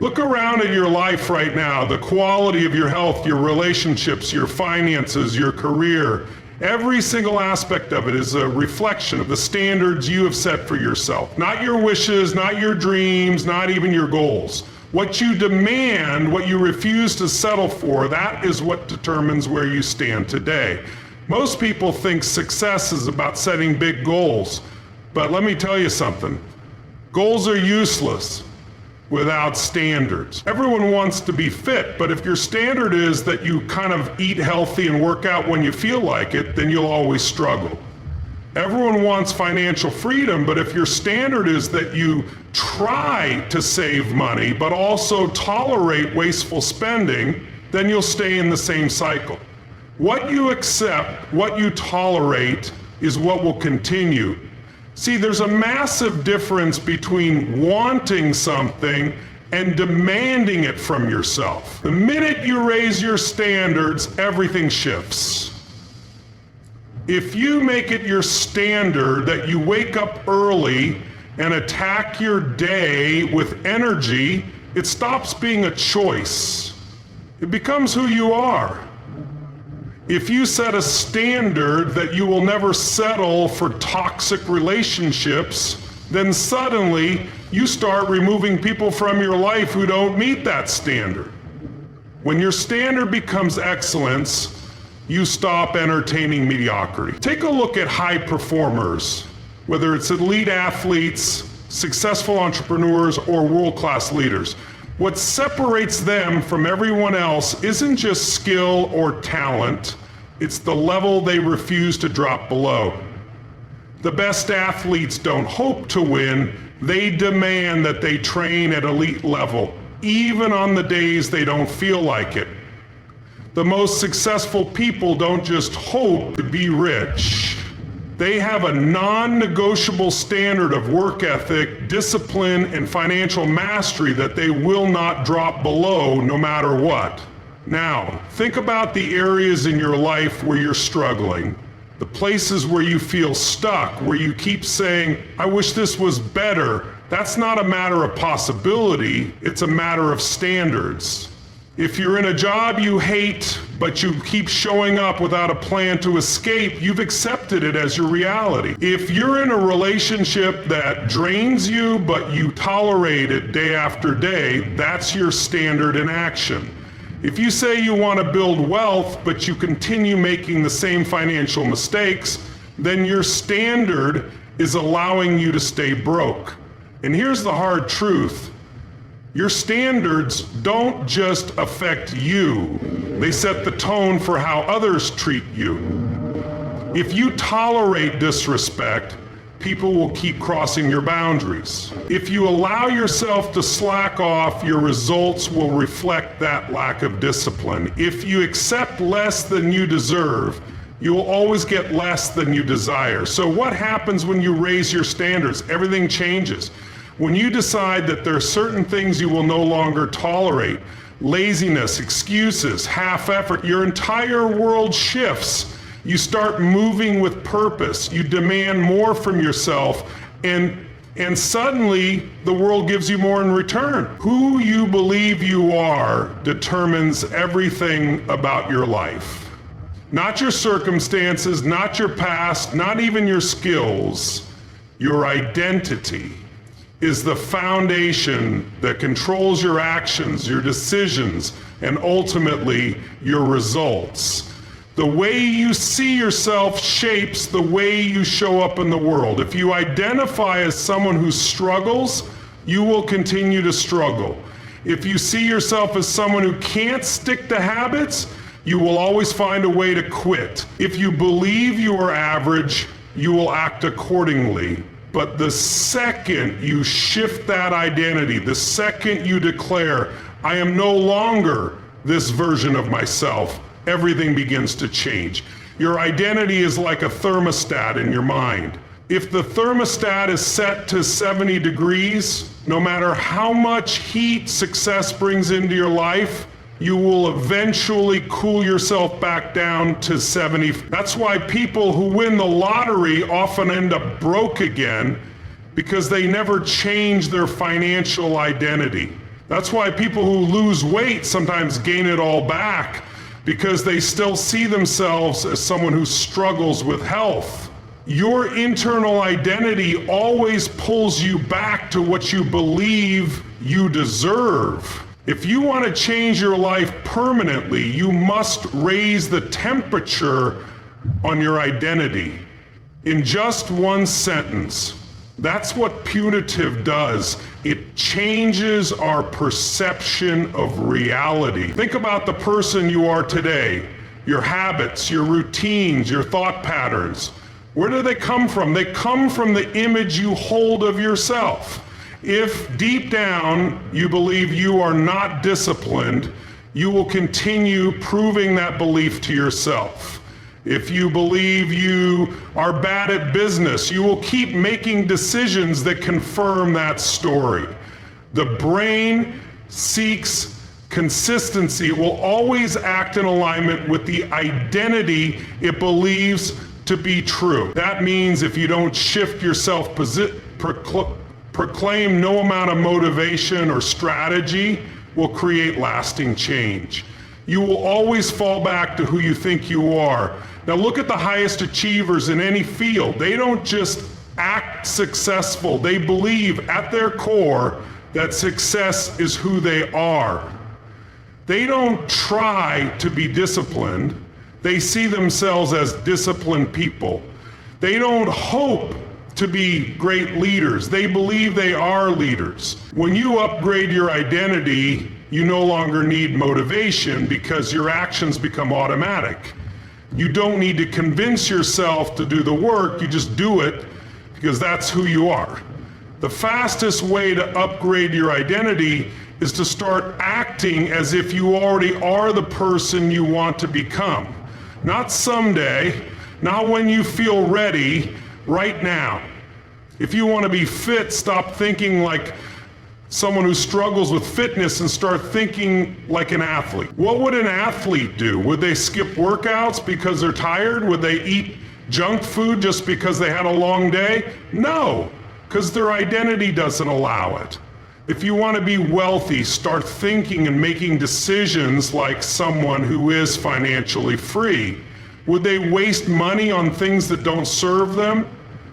Look around at your life right now, the quality of your health, your relationships, your finances, your career. Every single aspect of it is a reflection of the standards you have set for yourself. Not your wishes, not your dreams, not even your goals. What you demand, what you refuse to settle for, that is what determines where you stand today. Most people think success is about setting big goals, but let me tell you something. Goals are useless without standards. Everyone wants to be fit, but if your standard is that you kind of eat healthy and work out when you feel like it, then you'll always struggle. Everyone wants financial freedom, but if your standard is that you try to save money, but also tolerate wasteful spending, then you'll stay in the same cycle. What you accept, what you tolerate, is what will continue. See, there's a massive difference between wanting something and demanding it from yourself. The minute you raise your standards, everything shifts. If you make it your standard that you wake up early and attack your day with energy, it stops being a choice. It becomes who you are. If you set a standard that you will never settle for toxic relationships, then suddenly you start removing people from your life who don't meet that standard. When your standard becomes excellence, you stop entertaining mediocrity. Take a look at high performers, whether it's elite athletes, successful entrepreneurs, or world-class leaders. What separates them from everyone else isn't just skill or talent, it's the level they refuse to drop below. The best athletes don't hope to win, they demand that they train at elite level, even on the days they don't feel like it. The most successful people don't just hope to be rich. They have a non-negotiable standard of work ethic, discipline, and financial mastery that they will not drop below no matter what. Now, think about the areas in your life where you're struggling, the places where you feel stuck, where you keep saying, I wish this was better. That's not a matter of possibility, it's a matter of standards. If you're in a job you hate, but you keep showing up without a plan to escape, you've accepted it as your reality. If you're in a relationship that drains you, but you tolerate it day after day, that's your standard in action. If you say you want to build wealth, but you continue making the same financial mistakes, then your standard is allowing you to stay broke. And here's the hard truth. Your standards don't just affect you, they set the tone for how others treat you. If you tolerate disrespect, people will keep crossing your boundaries. If you allow yourself to slack off, your results will reflect that lack of discipline. If you accept less than you deserve, you will always get less than you desire. So what happens when you raise your standards? Everything changes. When you decide that there are certain things you will no longer tolerate, laziness, excuses, half effort, your entire world shifts. You start moving with purpose. You demand more from yourself, and suddenly the world gives you more in return. Who you believe you are determines everything about your life. Not your circumstances, not your past, not even your skills. Your identity is the foundation that controls your actions, your decisions, and ultimately your results. The way you see yourself shapes the way you show up in the world. If you identify as someone who struggles, you will continue to struggle. If you see yourself as someone who can't stick to habits, you will always find a way to quit. If you believe you are average, you will act accordingly. But the second you shift that identity, the second you declare, I am no longer this version of myself, everything begins to change. Your identity is like a thermostat in your mind. If the thermostat is set to 70 degrees, no matter how much heat success brings into your life, you will eventually cool yourself back down to 70. That's why people who win the lottery often end up broke again, because they never change their financial identity. That's why people who lose weight sometimes gain it all back, because they still see themselves as someone who struggles with health. Your internal identity always pulls you back to what you believe you deserve. If you want to change your life permanently, you must raise the temperature on your identity. In just one sentence, that's what punitive does. It changes our perception of reality. Think about the person you are today, your habits, your routines, your thought patterns. Where do they come from? They come from the image you hold of yourself. If deep down you believe you are not disciplined, you will continue proving that belief to yourself. If you believe you are bad at business, you will keep making decisions that confirm that story. The brain seeks consistency. It will always act in alignment with the identity it believes to be true. That means if you don't shift yourself, proclaim no amount of motivation or strategy will create lasting change. You will always fall back to who you think you are. Now look at the highest achievers in any field. They don't just act successful. They believe at their core that success is who they are. They don't try to be disciplined. They see themselves as disciplined people. They don't hope to be great leaders. They believe they are leaders. When you upgrade your identity, you no longer need motivation because your actions become automatic. You don't need to convince yourself to do the work, you just do it because that's who you are. The fastest way to upgrade your identity is to start acting as if you already are the person you want to become. Not someday, not when you feel ready, right now. If you want to be fit, stop thinking like someone who struggles with fitness and start thinking like an athlete. What would an athlete do? Would they skip workouts because they're tired? Would they eat junk food just because they had a long day? No, because their identity doesn't allow it. If you want to be wealthy, start thinking and making decisions like someone who is financially free. Would they waste money on things that don't serve them?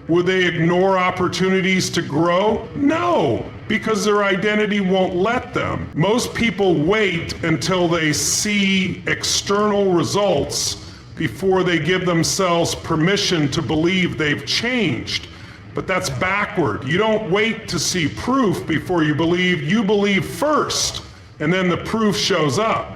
Would they ignore opportunities to grow? No, because their identity won't let them. Most people wait until they see external results before they give themselves permission to believe they've changed. But that's backward. You don't wait to see proof before you believe first, and then the proof shows up.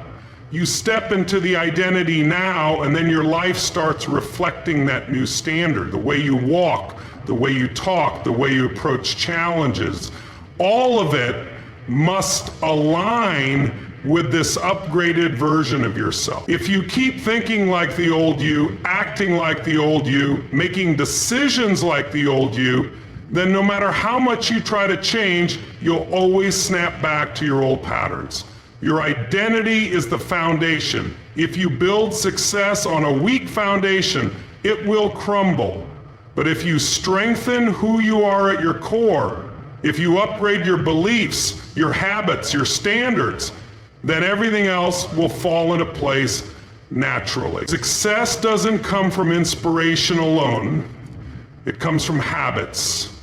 You step into the identity now, and then your life starts reflecting that new standard. The way you walk, the way you talk, the way you approach challenges, all of it must align with this upgraded version of yourself. If you keep thinking like the old you, acting like the old you, making decisions like the old you, then no matter how much you try to change, you'll always snap back to your old patterns. Your identity is the foundation. If you build success on a weak foundation, it will crumble. But if you strengthen who you are at your core, if you upgrade your beliefs, your habits, your standards, then everything else will fall into place naturally. Success doesn't come from inspiration alone. It comes from habits.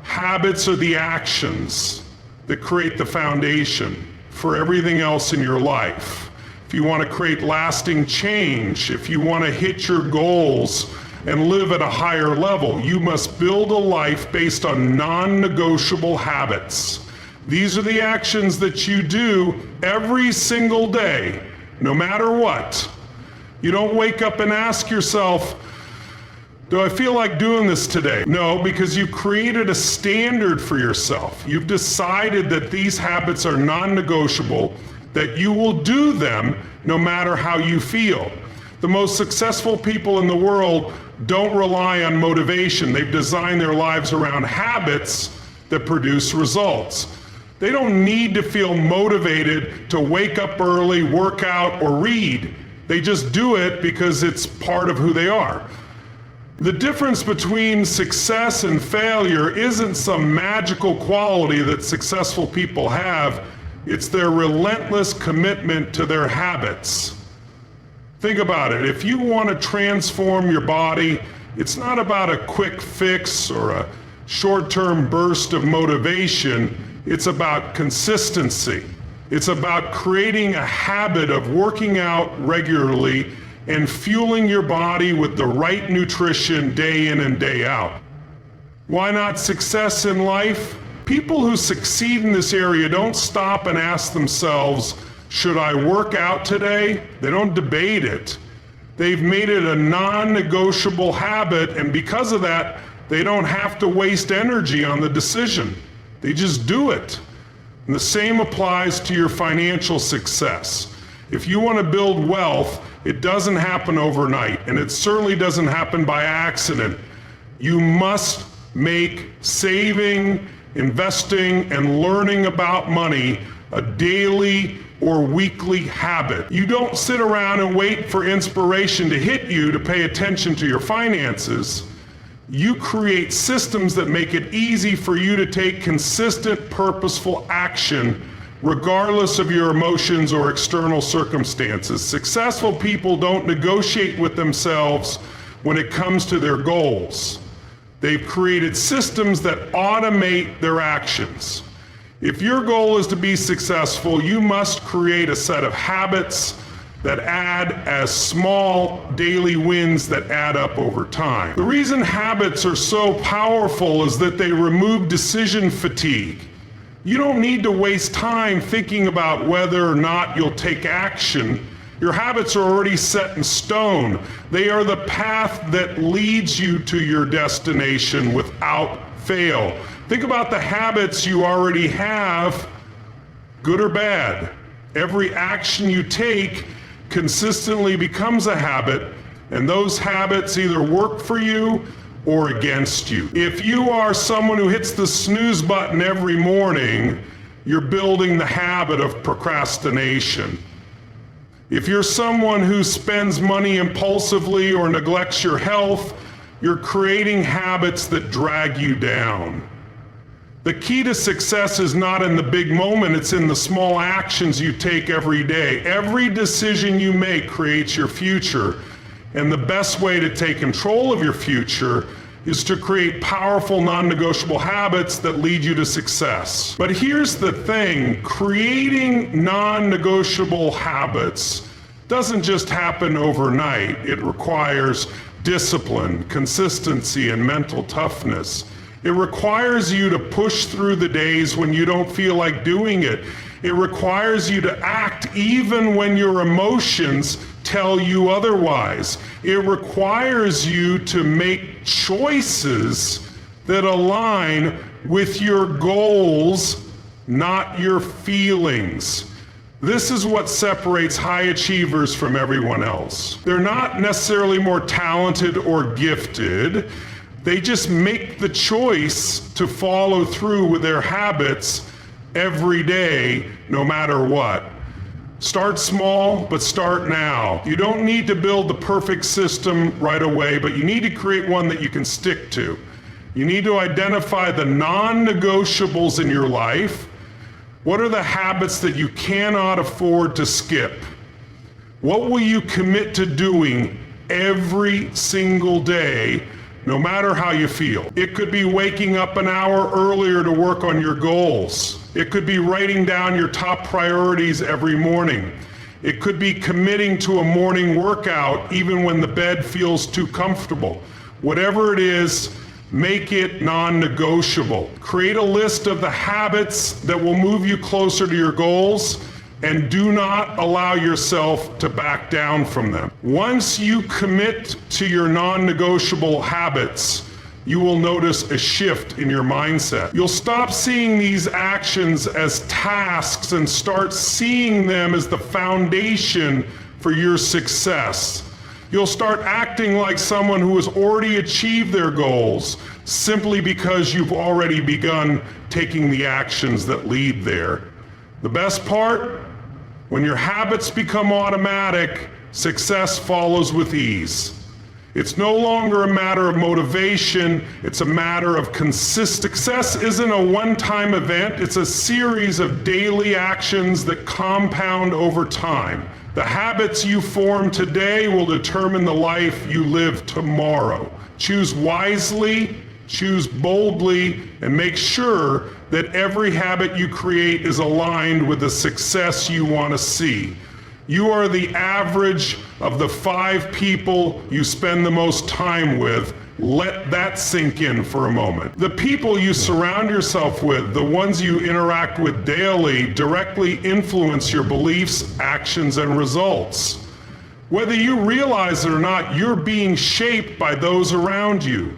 Habits are the actions that create the foundation for everything else in your life. If you want to create lasting change, if you want to hit your goals and live at a higher level, you must build a life based on non-negotiable habits. These are the actions that you do every single day, no matter what. You don't wake up and ask yourself, do I feel like doing this today? No, because you've created a standard for yourself. You've decided that these habits are non-negotiable, that you will do them no matter how you feel. The most successful people in the world don't rely on motivation. They've designed their lives around habits that produce results. They don't need to feel motivated to wake up early, work out, or read. They just do it because it's part of who they are. The difference between success and failure isn't some magical quality that successful people have. It's their relentless commitment to their habits. Think about it. If you want to transform your body, it's not about a quick fix or a short-term burst of motivation. It's about consistency. It's about creating a habit of working out regularly and fueling your body with the right nutrition day in and day out. Why not success in life? People who succeed in this area don't stop and ask themselves, should I work out today? They don't debate it. They've made it a non-negotiable habit, and because of that, they don't have to waste energy on the decision. They just do it. And the same applies to your financial success. If you want to build wealth, it doesn't happen overnight, and it certainly doesn't happen by accident. You must make saving, investing, and learning about money a daily or weekly habit. You don't sit around and wait for inspiration to hit you to pay attention to your finances. You create systems that make it easy for you to take consistent, purposeful action regardless of your emotions or external circumstances. Successful people don't negotiate with themselves when it comes to their goals. They've created systems that automate their actions. If your goal is to be successful, you must create a set of habits that add as small daily wins that add up over time. The reason habits are so powerful is that they remove decision fatigue. You don't need to waste time thinking about whether or not you'll take action. Your habits are already set in stone. They are the path that leads you to your destination without fail. Think about the habits you already have, good or bad. Every action you take consistently becomes a habit, and those habits either work for you or against you. If you are someone who hits the snooze button every morning, you're building the habit of procrastination. If you're someone who spends money impulsively or neglects your health, you're creating habits that drag you down. The key to success is not in the big moment, it's in the small actions you take every day. Every decision you make creates your future, and the best way to take control of your future is to create powerful non-negotiable habits that lead you to success. But here's the thing, creating non-negotiable habits doesn't just happen overnight. It requires discipline, consistency, and mental toughness. It requires you to push through the days when you don't feel like doing it. It requires you to act even when your emotions tell you otherwise. It requires you to make choices that align with your goals, not your feelings. This is what separates high achievers from everyone else. They're not necessarily more talented or gifted. They just make the choice to follow through with their habits every day, no matter what. Start small, but start now. You don't need to build the perfect system right away, but you need to create one that you can stick to. You need to identify the non-negotiables in your life. What are the habits that you cannot afford to skip? What will you commit to doing every single day, no matter how you feel? It could be waking up an hour earlier to work on your goals. It could be writing down your top priorities every morning. It could be committing to a morning workout even when the bed feels too comfortable. Whatever it is, make it non-negotiable. Create a list of the habits that will move you closer to your goals, and do not allow yourself to back down from them. Once you commit to your non-negotiable habits, you will notice a shift in your mindset. You'll stop seeing these actions as tasks and start seeing them as the foundation for your success. You'll start acting like someone who has already achieved their goals simply because you've already begun taking the actions that lead there. The best part? When your habits become automatic, success follows with ease. It's no longer a matter of motivation, it's a matter of consistent. Success isn't a one-time event, it's a series of daily actions that compound over time. The habits you form today will determine the life you live tomorrow. Choose wisely, choose boldly, and make sure that every habit you create is aligned with the success you want to see. You are the average of the 5 people you spend the most time with. Let that sink in for a moment. The people you surround yourself with, the ones you interact with daily, directly influence your beliefs, actions, and results. Whether you realize it or not, you're being shaped by those around you.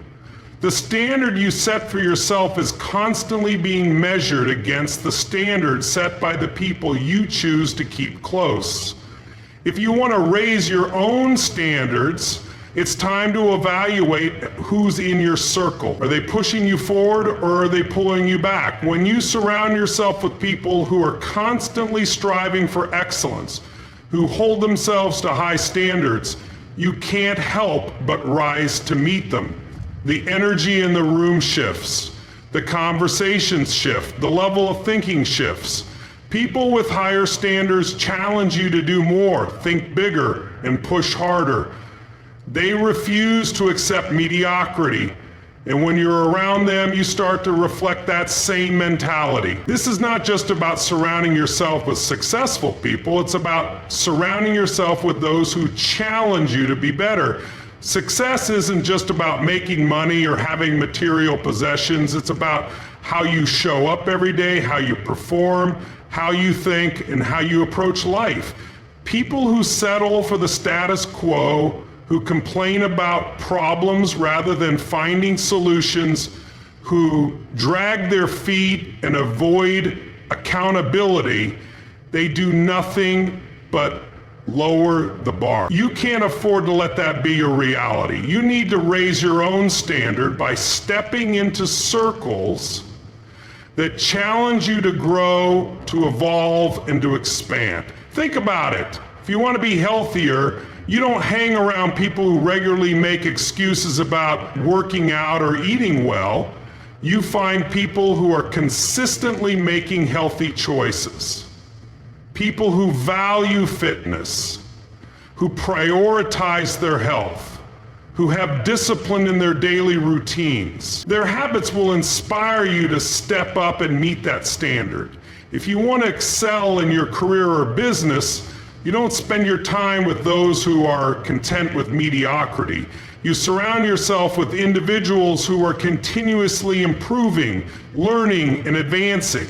The standard you set for yourself is constantly being measured against the standard set by the people you choose to keep close. If you want to raise your own standards, it's time to evaluate who's in your circle. Are they pushing you forward or are they pulling you back? When you surround yourself with people who are constantly striving for excellence, who hold themselves to high standards, you can't help but rise to meet them. The energy in the room shifts, the conversations shift, the level of thinking shifts. People with higher standards challenge you to do more, think bigger, and push harder. They refuse to accept mediocrity, and when you're around them, you start to reflect that same mentality. This is not just about surrounding yourself with successful people, it's about surrounding yourself with those who challenge you to be better. Success isn't just about making money or having material possessions, it's about how you show up every day, how you perform, how you think, and how you approach life. People who settle for the status quo, who complain about problems rather than finding solutions, who drag their feet and avoid accountability, they do nothing but lower the bar. You can't afford to let that be your reality. You need to raise your own standard by stepping into circles that challenge you to grow, to evolve, and to expand. Think about it. If you want to be healthier, you don't hang around people who regularly make excuses about working out or eating well. You find people who are consistently making healthy choices. People who value fitness, who prioritize their health, who have discipline in their daily routines. Their habits will inspire you to step up and meet that standard. If you want to excel in your career or business, you don't spend your time with those who are content with mediocrity. You surround yourself with individuals who are continuously improving, learning, and advancing.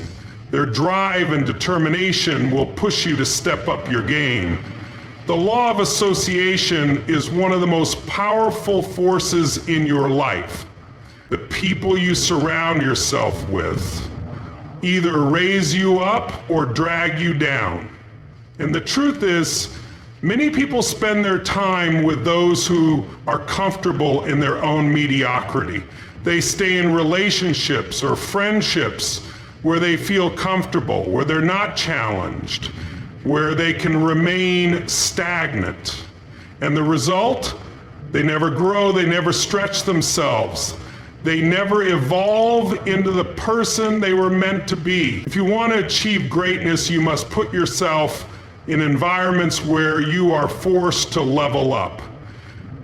Their drive and determination will push you to step up your game. The law of association is one of the most powerful forces in your life. The people you surround yourself with either raise you up or drag you down. And the truth is, many people spend their time with those who are comfortable in their own mediocrity. They stay in relationships or friendships where they feel comfortable, where they're not challenged, where they can remain stagnant. And the result? They never grow, they never stretch themselves. They never evolve into the person they were meant to be. If you want to achieve greatness, you must put yourself in environments where you are forced to level up.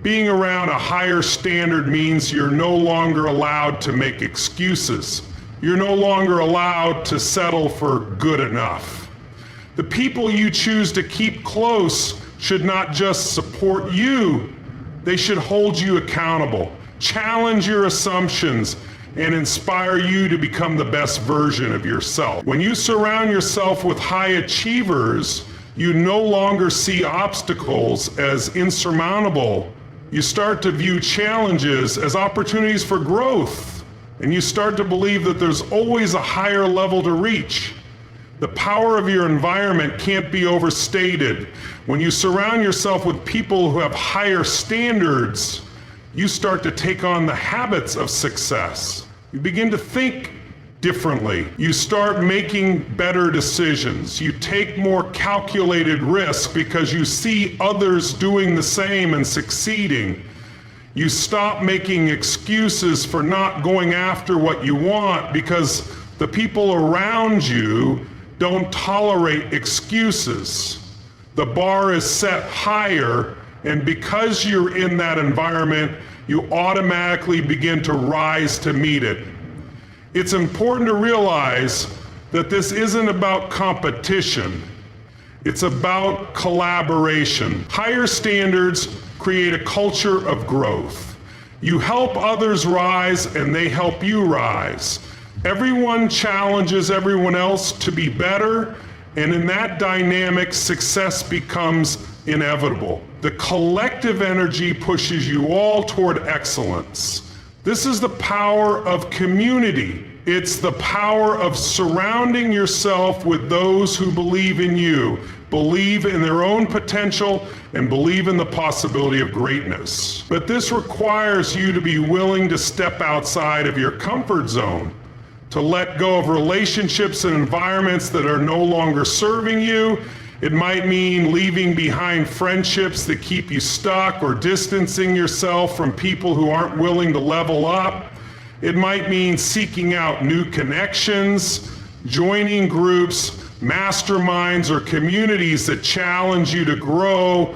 Being around a higher standard means you're no longer allowed to make excuses. You're no longer allowed to settle for good enough. The people you choose to keep close should not just support you, they should hold you accountable, challenge your assumptions, and inspire you to become the best version of yourself. When you surround yourself with high achievers, you no longer see obstacles as insurmountable. You start to view challenges as opportunities for growth, and you start to believe that there's always a higher level to reach. The power of your environment can't be overstated. When you surround yourself with people who have higher standards, you start to take on the habits of success. You begin to think differently. You start making better decisions. You take more calculated risks because you see others doing the same and succeeding. You stop making excuses for not going after what you want because the people around you don't tolerate excuses. The bar is set higher, and because you're in that environment, you automatically begin to rise to meet it. It's important to realize that this isn't about competition. It's about collaboration. Higher standards create a culture of growth. You help others rise and they help you rise. Everyone challenges everyone else to be better, and in that dynamic, success becomes inevitable. The collective energy pushes you all toward excellence. This is the power of community. It's the power of surrounding yourself with those who believe in you, believe in their own potential, and believe in the possibility of greatness. But this requires you to be willing to step outside of your comfort zone, to let go of relationships and environments that are no longer serving you. It might mean leaving behind friendships that keep you stuck or distancing yourself from people who aren't willing to level up. It might mean seeking out new connections, joining groups, masterminds, or communities that challenge you to grow.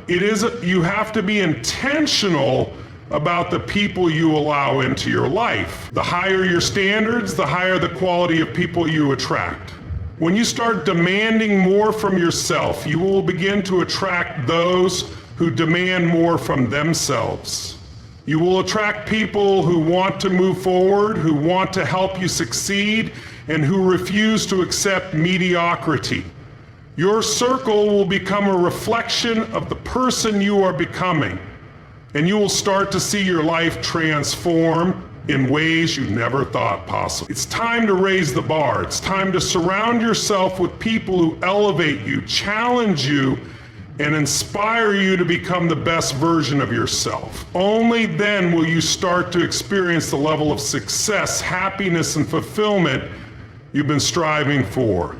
You have to be intentional about the people you allow into your life. The higher your standards, the higher the quality of people you attract. When you start demanding more from yourself, you will begin to attract those who demand more from themselves. You will attract people who want to move forward, who want to help you succeed, and who refuse to accept mediocrity. Your circle will become a reflection of the person you are becoming, and you will start to see your life transform in ways you never thought possible. It's time to raise the bar. It's time to surround yourself with people who elevate you, challenge you, and inspire you to become the best version of yourself. Only then will you start to experience the level of success, happiness, and fulfillment you've been striving for.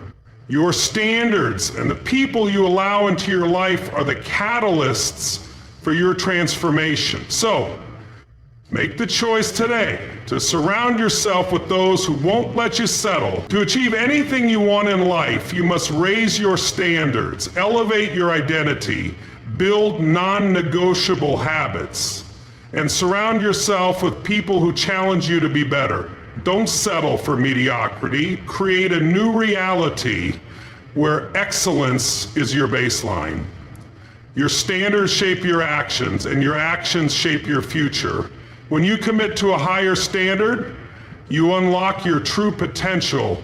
Your standards and the people you allow into your life are the catalysts for your transformation. So, make the choice today to surround yourself with those who won't let you settle. To achieve anything you want in life, you must raise your standards, elevate your identity, build non-negotiable habits, and surround yourself with people who challenge you to be better. Don't settle for mediocrity. Create a new reality where excellence is your baseline. Your standards shape your actions, and your actions shape your future. When you commit to a higher standard, you unlock your true potential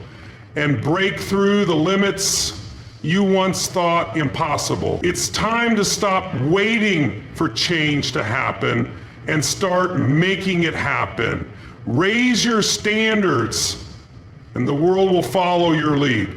and break through the limits you once thought impossible. It's time to stop waiting for change to happen and start making it happen. Raise your standards, and the world will follow your lead.